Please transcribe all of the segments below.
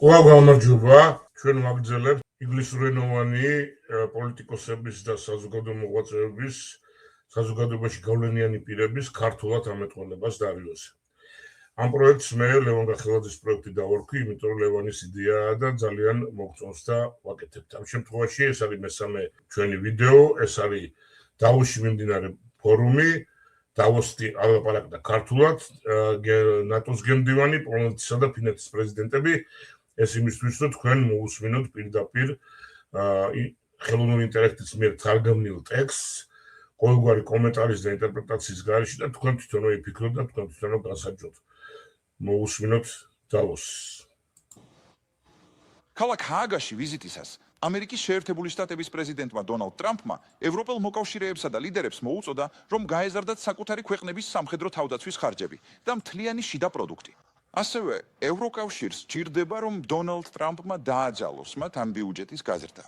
Ყველა გამარჯობა, ჩვენ ვაგრძელებთ ინგლისურენოვანი პოლიტიკოსების და საზოგადო მოღვაწეების, საზოგადოებაში გავლენიანი პირების ქართულად ამეტყველებას დარიოზე. ამ პროექტს მე ლევან გახელაძის პროექტი დავარქვი, იმიტომ რომ ლევანის იდეაა და ძალიან მოგწონს და ვაკეთებთ. ამ შემთხვევაში ეს არის მესამე ჩვენი ვიდეო, ეს არის დავოსში მიმდინარე ფორუმი, დავოსი ალაპარაკდა ქართულად, ნატოს გემდივანი, პოლონეთისა და ფინეთის პრეზიდენტები. ეს იმისთვის, რომ თქვენ მოусმინოთ პირდაპირ ხელოვნური ინტელექტის მიერ თარგმნილ ტექსტს, ყოველგვარი კომენტარის და ინტერპრეტაციის გარეშე და თქვენ თვითონვე იფიქროთ და თქვენ თვითონვე გასაჯოთ. მოусმინოთ დავოსს. ქალაქ ჰააგაში ვიზიტისას ამერიკის შეერთებული შტატების პრეზიდენტმა დონალდ ტრამპმა ევროპელ მოკავშირეებსა და ლიდერებს მოუწოდა, რომ გაეზარდათ საკუთარი ქვეყნების სამხედრო თავდაცვის ხარჯები და მთლიანი შიდა პროდუქტი. ასევე ევროკავშირს სჭირდება, რომ დონალდ ტრამპმა დააძალოს მათ ამ ბიუჯეტის გაზრდა.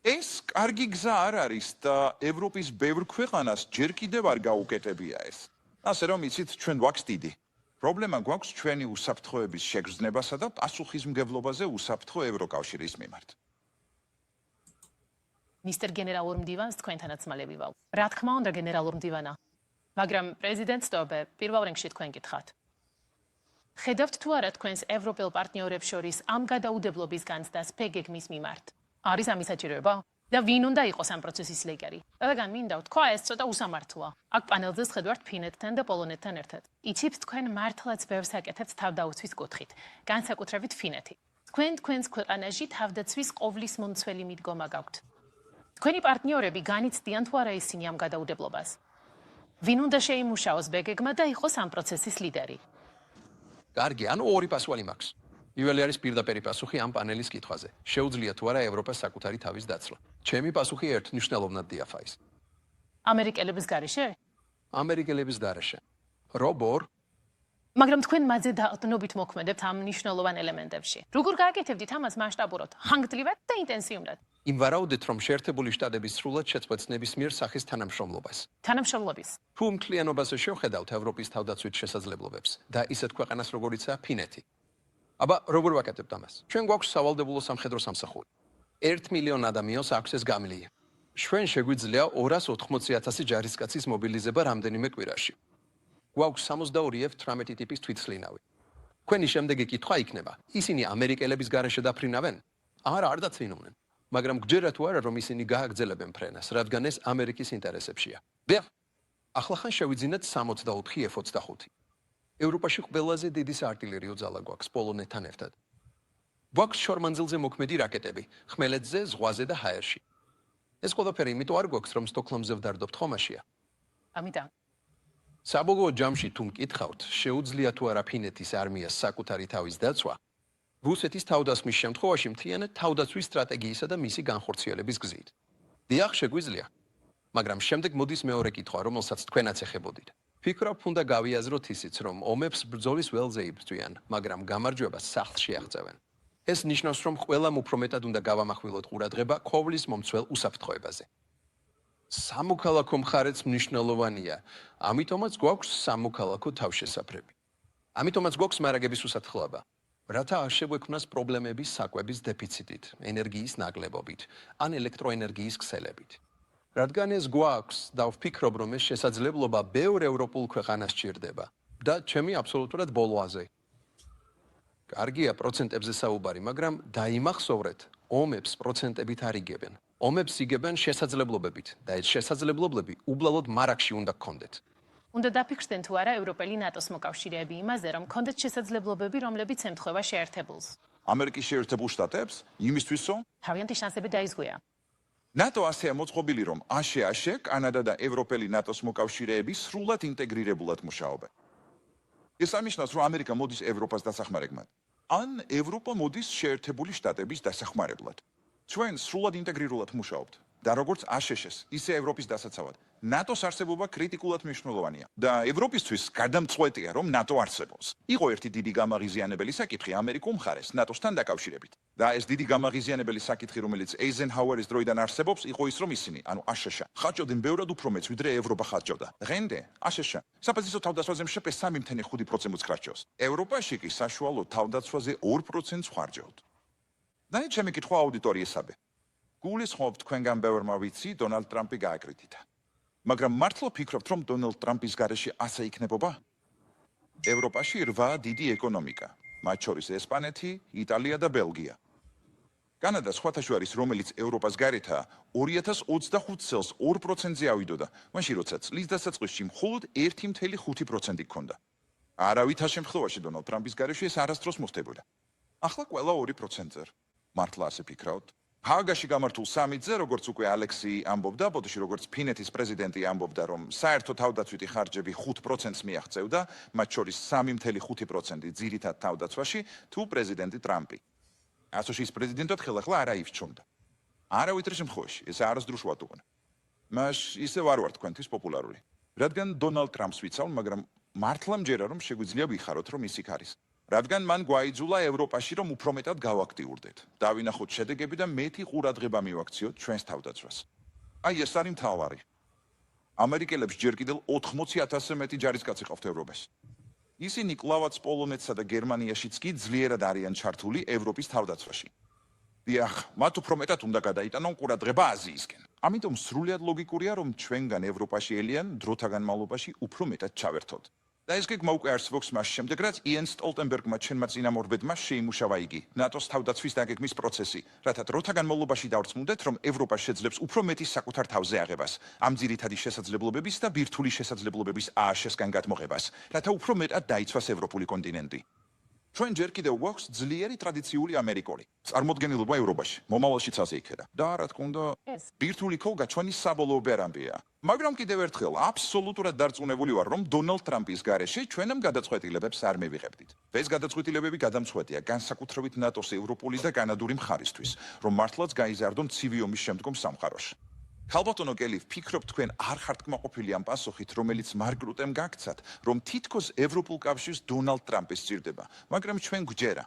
ეს კარგი გზა არ არის და ევროპის ბევრ ქვეყანას ჯერ კიდევ არ გაუკეტებია ეს. ასე რომ იცით, ჩვენ გვაქვს დიდი პრობლემა გვაქვს ჩვენი უსაფრთხოების შეგრძნებასა და პასუხისმგებლობაზე უსაფრთხო ევროკავშირის მიმართ. მისტერ გენერალურ მდივანს თქვენთანაც მალე ვივალ. რა თქმა უნდა, გენერალურ მდივანა. მაგრამ პრეზიდენტ სტობე, პირველ რიგში თქვენ გითხათ. ხედავთ თუ არა თქვენს ევროპელ პარტნიორებს შორის ამ გადაუდებლობის განცდას ფეგეგმის მიმართ? არის ამის საჭიროება? და ვინ უნდა იყოს ამ პროცესის ლიდერი? რადგან მინდა ვთქვა, ეს ცოტა უსამართლოა. აქ პანელზე შევხვდით ფინეთთან და პოლონეთთან ერთად. იცით, თქვენ მართლაც ბევრს აკეთებთ თავდაუცვის კუთხით, განსაკუთრებით ფინეთი. თქვენს ქვეყანაში თავდაცვის ყოვლის მომცველი მიდგომა გაქვთ. თქვენი პარტნიორები განიცდიან თუ არა ისინი ამ გადაუდებლობას? ვინ უნდა შეიმუშაოს ბეგეგმა და იყოს ამ პროცესის ლიდერი? კარგი, ანუ ორი პასუხი მაქვს. პირველი არის პირდაპირი პასუხი ამ პანელის კითხვაზე. შეუძლია თუ არა ევროპას საკუთარი თავის დაცლა? ჩემი პასუხი ერთნიშნულოვნად დიაფაის. ამერიკელების გარეშე? ამერიკელების გარეშე. რობორ? მაგრამ თქვენ მათზე დაყრდნობით მოქმედებთ ამ მნიშვნელოვან ელემენტებში. როგორ გააკეთებდით ამას მასშტაბურად, ხანგრძლივად და ინტენსიურად? იმ ვარაუდით, რომ შეერთებული შტატების სრულად შეწყვეტს ნებისმიერ სახის თანამშრომლობას. თანამშრომლობის. თუ მთლიანობაზე შევხედავთ ევროპის თავდაცვით შესაძლებლობებს და ისეთ ქვეყანას როგორიცაა ფინეთი. აბა, როგორ ვაკეთებთ ამას? ჩვენ გვაქვს სავალდებულო სამხედრო სამსახური. 1 მილიონ ადამიანს აქვს ეს გამლია. ჩვენ შეგვიძლია 280,000 ჯარისკაცის მობილიზება რამდენიმე კვირაში. გვაქვს 62 F-18 ტიპის თვითმფრინავი. თქვენი შემდეგი კითხვა იქნება: ისინი ამერიკელების გარეშე დაფრინავენ? არ დაცრინავენ. მაგრამ გჯერათ თუ არა, რომ ისინი გააგრძელებენ ფრენას, რადგან ეს ამერიკის ინტერესებშია. დიახ, ახლა ხან შევიძინეთ 64 F-25. ევროპაში ყველაზე დიდი საარტილერიო ძალა გვაქვს პოლონეთთან ერთად. გვაქვს შორმანძილზე მოქმედი რაკეტები, ხმელეთზე, ზღვაზე და ჰაერში. ეს ყველაფერი იმიტომ არ გვაქვს, რომ სტოკჰოლმზე ვდარდობთ ხომაშია. ამიტომ საბოლოო ჯამში თუ მკითხავთ, შეუძლია თუ არა ფინეთის არმიას საკუთარი თავის დაცვა? რუსეთის თავდასხმის შემთხვევაში მთლიანად თავდაცვის სტრატეგიისა და მისი განხორციელების გზით. დიახ, შეგვიძლია. მაგრამ შემდეგ მოდის მეორე კითხვა, რომელსაც თქვენაც ეხებოდით. ფიქრობ, უნდა გავიაზროთ ისიც, რომ ომებს ბრძოლის ველზე იბრძვიან, მაგრამ გამარჯვებას სახლში აღწევენ. ეს ნიშნავს, რომ ყველამ უფრო მეტად უნდა გავამახვილოთ ყურადღება kovlis მომცველ უსაფრთხოებაზე. სამოქალაქო მხარეც მნიშვნელოვანია, ამიტომაც გვაქვს სამოქალაქო თავშესაფრები. ამიტომაც გვაქვს მარაგების უსაფრთხოება, რათა არ შეგვექმნას პრობლემების საკვების დეფიციტით, ენერგიის ნაკლებობით, ან ელექტროენერგიის ქსელებით. რადგან ეს გვაქვს და ვფიქრობ, რომ ეს შესაძლებლობა ბევრ ევროპულ ქვეყანას სჭირდება და ჩემი აბსოლუტურად ბოლოაზე. კარგია პროცენტებზე საუბარი, მაგრამ დაიმახსოვრეთ, ომებს პროცენტებით არ იგებენ. ომებს იგებენ შესაძლებლობებით და ეს შესაძლებლობები უბრალოდ მარაგში უნდა გქონდეთ. უნდა დაფიქრდნენ თუ არა ევროპელი ნატოს მოკავშირეები იმაზე, რომ გქონდეთ შესაძლებლობები, რომლებიც ემთხვევა შეერთებულს. ამერიკის შეერთებულ შტატებს იმისთვის, რომ თავიანთი შანსები დაიზღვია. ნატო ასეა მოწყობილი, რომ აშე კანადა და ევროპელი ნატოს მოკავშირეები სრულად ინტეგრირებულად მუშაობენ. ეს ამნიშნავს, რომ ამერიკა მოდის ევროპას დასახმარებლად, ან ევროპა მოდის შეერთებული შტატების დასახმარებლად. ჩვენ სრულად ინტეგრირულად მუშაობთ და როგორც აშშ-ს, ისე ევროპის დასაცავად, ნატოს არსებობა კრიტიკულად მნიშვნელოვანია და ევროპისთვის გადამწყვეტია, რომ ნატო არსებობს. იყო ერთი დიდი გამაღიზიანებელი საკითხი ამერიკულ მხარეს ნატოსთან დაკავშირებით. და ეს დიდი გამაღიზიანებელი საკითხი, რომელიც ეიზენჰაუერის დროიდან არსებობს, იყო ის, რომ ისინი, ანუ აშშ, ხარჯობდნენ ბევრად უფრო მეც, ვიდრე ევროპა ხარჯობდა. დღემდე აშშ საფაზისო თავდაცვაზე მშპ 3.5% ხარჯავს. ევროპაში კი საშუალო თავდაცვაზე 2% ხარჯავთ. და ჩემი კითხვა აუდიტორიესაბე. გულისხმობ თქვენგან ბევრმა ვიცი დონალდ ტრამპი გააკრიტიკა. მაგრამ მართლა ფიქრობთ, რომ დონალდ ტრამპის გარეშე ასე იქნებობა? ევროპაში 8 დიდი ეკონომიკა, მათ შორის ესპანეთი, იტალია და ბელგია. კანადა სხვათა შორის, რომელიც ევროპას გარეთაა, 2025 წელს 2%-ზე ავიდოდა, მაშინ როცა წლის დასაწყისში მხოლოდ 1.5% ჰქონდა. არავითარ შემთხვევაში დონალდ ტრამპის გარეშე ეს არასდროს მოხდებოდა. ახლა ყველა 2%-ზე. მართლა ასე ფიქრავთ? ჰაგაში გამართულ სამიტზე, როგორც უკვე ალექსი ამბობდა, ბოდიში როგორც ფინეთის პრეზიდენტი ამბობდა, რომ საერთო თავდაცვითი ხარჯები 5%-ს მიაღწევდა, მათ შორის 3.5% ძირითად თავდაცვაში, თუ პრეზიდენტი ტრამპი. აშშ-ის პრეზიდენტად ხელახლა არ აირჩიოდა. არავითარ შემთხვევაში ეს არასდროს ვატუყნე. მას ისევ არ ვარ თქვენთვის პოპულარული. რადგან დონალდ ტრამპს ვიცავ, მაგრამ მართლა მჯერა რომ შეგვიძლია ვიხაროთ, რომ ის იქ არის. რადგან მან გვაიძულა ევროპაში, რომ უფრო მეტად გავაქტიურდეთ. დავინახოთ შედეგები და მეტი ყურადღება მივაქციოთ ჩვენს თავდაცვას. აი ეს არის მთავარი. ამერიკელებს ჯერ კიდევ 80,000-ზე მეტი ჯარისკაცი ყავთ ევროპაში. ისინი კლავაც პოლონეთსა და გერმანიაშიც კი ძლიერად არიან ჩართული ევროპის თავდაცვაში. დიახ, მათ უფრო მეტად უნდა გადაიტანონ ყურადღება აზიისკენ. ამიტომ სრულიად ლოგიკურია, რომ ჩვენგან ევროპაში ელიან დროთა განმავლობაში უფრო მეტად ჩავერთოთ. და ეს გეგმა უკვე არსებობს მას შემდეგ, რაც იენ სტოლტენბერგმა ჩვენმა წინამორბედმა შეიმუშავა იგი, ნატოს თავდაცვის დაგეგმის პროცესი, რათა დროთა განმავლობაში დავრწმუნდეთ, რომ ევროპა შეძლებს უფრო მეტი საკუთარ თავზე აღებას, ამ ძირითადი შესაძლებლობების და ბირთვული შესაძლებლობების აშშ-სგან გადმოღებას, რათა უფრო მეტად დაიცვას ევროპული კონტინენტი. ჩვენ ჯერ კიდევ გვაქვს ძლიერი ტრადიციული ამერიკული წარმოდგენილობა ევროპაში, მომავალშიც ასე იქნება. და რა თქმა უნდა, ბირთვული ქოლგა ჩვენი საბოლოო ბერამბია. მაგრამ კიდევ ერთხელ აბსოლუტურად დარწმუნებული ვარ, რომ დონალდ ტრამპის გარეშე ჩვენ ამ გადაწყვეტილებებს არ მივიღებდით. ეს გადაწყვეტილებები გადამწყვეტია განსაკუთრებით ნატოს ევროპული და კანადური მხარისთვის, რომ მართლაც გაიზარდონ ცივი ომის შემდგომ სამყაროში. ქალბატონო კელი, ვფიქრობ თქვენ არ ხართ კმაყოფილი ამ პასუხით, რომელიც მარკ რუტემ გაგცათ, რომ თითქოს ევროპულ კავშირს დონალდ ტრამპი სჭირდება, მაგრამ ჩვენ გვჯერა.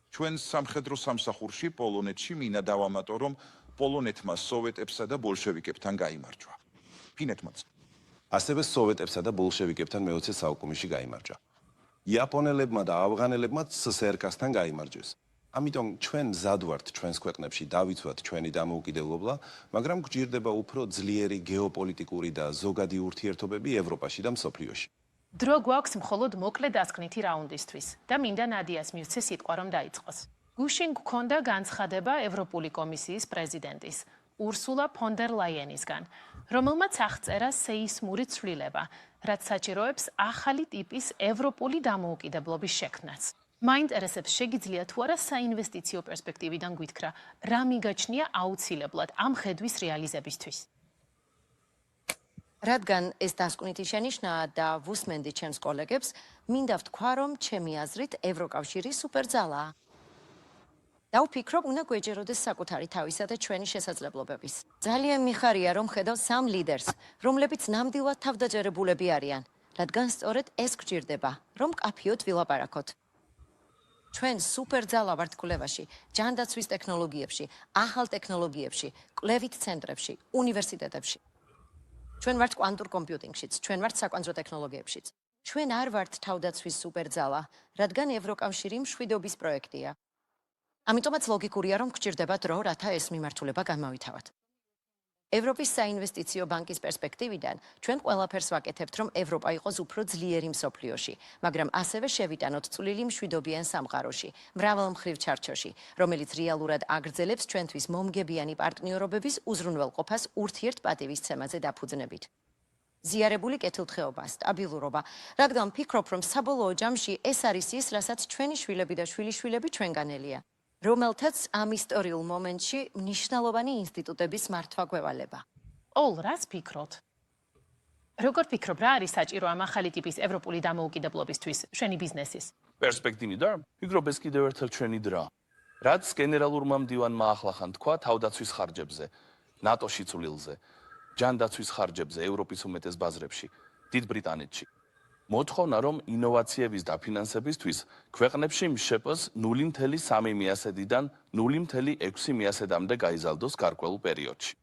ჩვენ სამხედრო სამსახურში პოლონეთში მინდა დავამატო, რომ პოლონეთმა სოვეტებსა და ბოლშევიკებთან გაიმარჯვა. ფინეთმაც. ასევე სოვეტებსა და ბოლშევიკებთან მე-20 საუკუნეში გაიმარჯვა. იაპონელებმა და ავღანელებმაც სსრკ-სთან გაიმარჯვეს. ამიტომ ჩვენ მზად ვართ ჩვენს ქვეყნებში დავიცვათ ჩვენი დამოუკიდებლობა, მაგრამ გვჭირდება უფრო ძლიერი გეოპოლიტიკური და ზოგადი ურთიერთობები ევროპაში და მსოფლიოში. დრო გვაქვს მხოლოდ მოკლე დასკვნითი რაუნდისთვის და მინდა ნადიას მივცე სიტყვა რომ დაიწყოს. გუშინ გქონდა განცხადება ევროპული კომისიის პრეზიდენტის ურსულა ფონ დერ ლაიენისგან, რომელმაც აღწერა სეისმური ცვლილება, რაც საჭიროებს ახალი ტიპის ევროპული დამოუკიდებლობის შექმნას. მაინტერესებს შეგიძლია თუ არა საინვესტიციო პერსპექტივიდან გვითხრა, რა მიგაჩნია აუცილებლად ამ ხედვის რეალიზებისთვის. რადგან ეს დასკვნითი შენიშვნაა და ვუსმენდი ჩემს კოლეგებს, მინდა ვთქვა, რომ ჩემი აზრით ევროკავშირი სუპერძალაა. და ვფიქრობ, უნდა გვეჯეროდეს საკუთარი თავისა და ჩვენი შესაძლებლობების. ძალიან მიხარია, რომ ხედავ სამ ლიდერს, რომლებიც ნამდვილად თავდაჯერებულები არიან, რადგან სწორედ ეს გვჭირდება, რომ მკაფიოდ ვილაპარაკოთ. ჩვენ სუპერძალა ვართ კვლევაში, ჯანდაცვის ტექნოლოგიებში, ახალ ტექნოლოგიებში, კვლევით ცენტრებში, უნივერსიტეტებში. ჩვენ ვართ კვანტურ კომპიუტინგშიც, ჩვენ ვართ საკვანძო ტექნოლოგიებშიც. ჩვენ არ ვართ თავდაცვის სუპერძალა, რადგან ევროკავშირი მშვიდობის პროექტია. ამიტომაც ლოგიკურია, რომ გვჭირდება დრო, რათა ეს მიმართულება განმავითავოთ. ევროპის საინვესტიციო ბანკის პერსპექტივიდან ჩვენ ყველაფერს ვაკეთებთ, რომ ევროპა იყოს უფრო ძლიერი მსოფლიოში, მაგრამ ასევე შევიტანოთ წვლილი მშვიდობიან სამყაროში, მრავალმხრივ ჩარჩოში, რომელიც რეალურად აგრძელებს ჩვენთვის მომგებიანი პარტნიორობების უზრუნველყოფას ურთიერთპატივისცემაზე დაფუძნებით. ზიარებული კეთილდღეობა, სტაბილურობა, რადგან ვფიქრობ, რომ საბოლოო ჯამში ეს არის ის, რასაც ჩვენი შვილები და შვილიშვილები ჩვენგანელია. რომელთაც ამ ისტორიულ მომენტში მნიშვნელოვანი ინსტიტუტების მართვა გვევალება. ოლ, რას ფიქრობთ? როგორ ფიქრობ, რა არის საჭირო ამ ახალი ტიპის ევროპული დამოუკიდებლობისთვის, შენი ბიზნესის? პერსპექტივიდან ფიქრობ, ეს კიდევ ერთხელ ჩვენი დრა. რაც გენერალურმა მდივანმა ახლახან თქვა თავდაცვის ხარჯებზე. ნატოში წვლილზე, ჯანდაცვის ხარჯებზე ევროპის უმეტეს ბაზრებში, დიდ ბრიტანეთში. მოთხოვნა, რომ ინოვაციების დაფინანსებისთვის ქვეყნებში მშპ-ს 0.3 მიასედიდან 0.6 მიასედამდე გაიზარდოს გარკვეულ პერიოდში.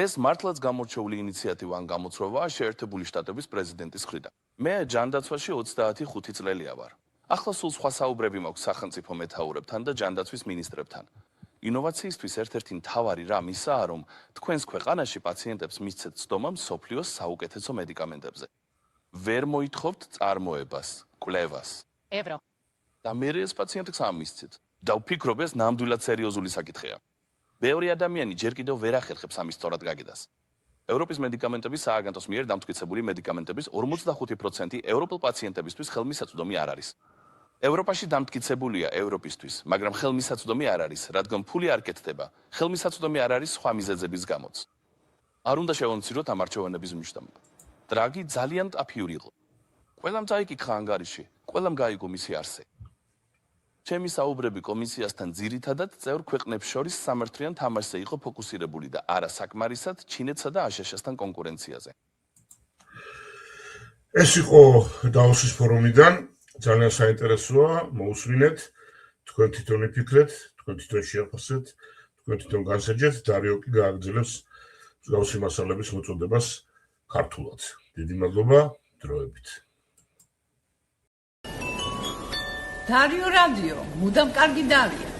ეს მართლაც გამორჩეული ინიციატივა ან გამოწვევაა შეერთებული შტატების პრეზიდენტის მხრიდან. მე ჯანდაცვაში 35 წელია ვარ. ახლა სულ სხვა საუბრები მაქვს სახელმწიფო მეთაურებთან და ჯანდაცვის მინისტრებთან. ინოვაციისთვის ერთ-ერთი მთავარი რამ ისაა, რომ თქვენს ქვეყანაში პაციენტებს მისცეთ ცდომა მსოფლიოს საუკეთესო მედიკამენტებზე. ვერ მოითხოვთ წარმოებას, კვლევას. Evro. და მე ეს პაციენტებს ამისცეთ. და ვფიქრობ, ეს ნამდვილად სერიოზული საკითხია. ბევრი ადამიანი ჯერ კიდევ ვერ ახერხებს ამის სწორად გაგედას. ევროპის მედიკამენტების სააგენტოს მიერ დამტკიცებული მედიკამენტების 45% ევროპელ პაციენტებისთვის ხელმისაწვდომი არ არის. ევროპაში დამტკიცებულია ევროპისთვის, მაგრამ ხელმისაწვდომი არ არის, რადგან ფული არ კეთდება. ხელმისაწვდომი არ არის სხვა მიზეზების გამოც. არ უნდა შევამციროთ ამ არჩევანების მნიშვნელობა. დრაგი ძალიან ტაფიური იყო. ყველამ წაიკითხა ანგარიში, ყველამ გაიგო მისი არსი. ჩემი საუბრები კომისიასთან ძირითადად წევრ ქვეყნებს შორის სამართლიან თამაშზე იყო ფოკუსირებული და არა საკმარისად ჩინეთსა და აშშ-სთან კონკურენციაზე. ეს იყო დაოსის ფორუმიდან. ძალიან საინტერესოა, მოусმინეთ, თქვენ თვითონ იფიქრეთ, თქვენ თვითონ შეაფასეთ, თქვენ თვითონ განსაჯეთ, დარიო კი გააგრძელებს მსგავსი მასალების მოწოდებას ქართულად. დიდი მადლობა, დროებით. დარიო რადიო, მუდამ კარგი დარია.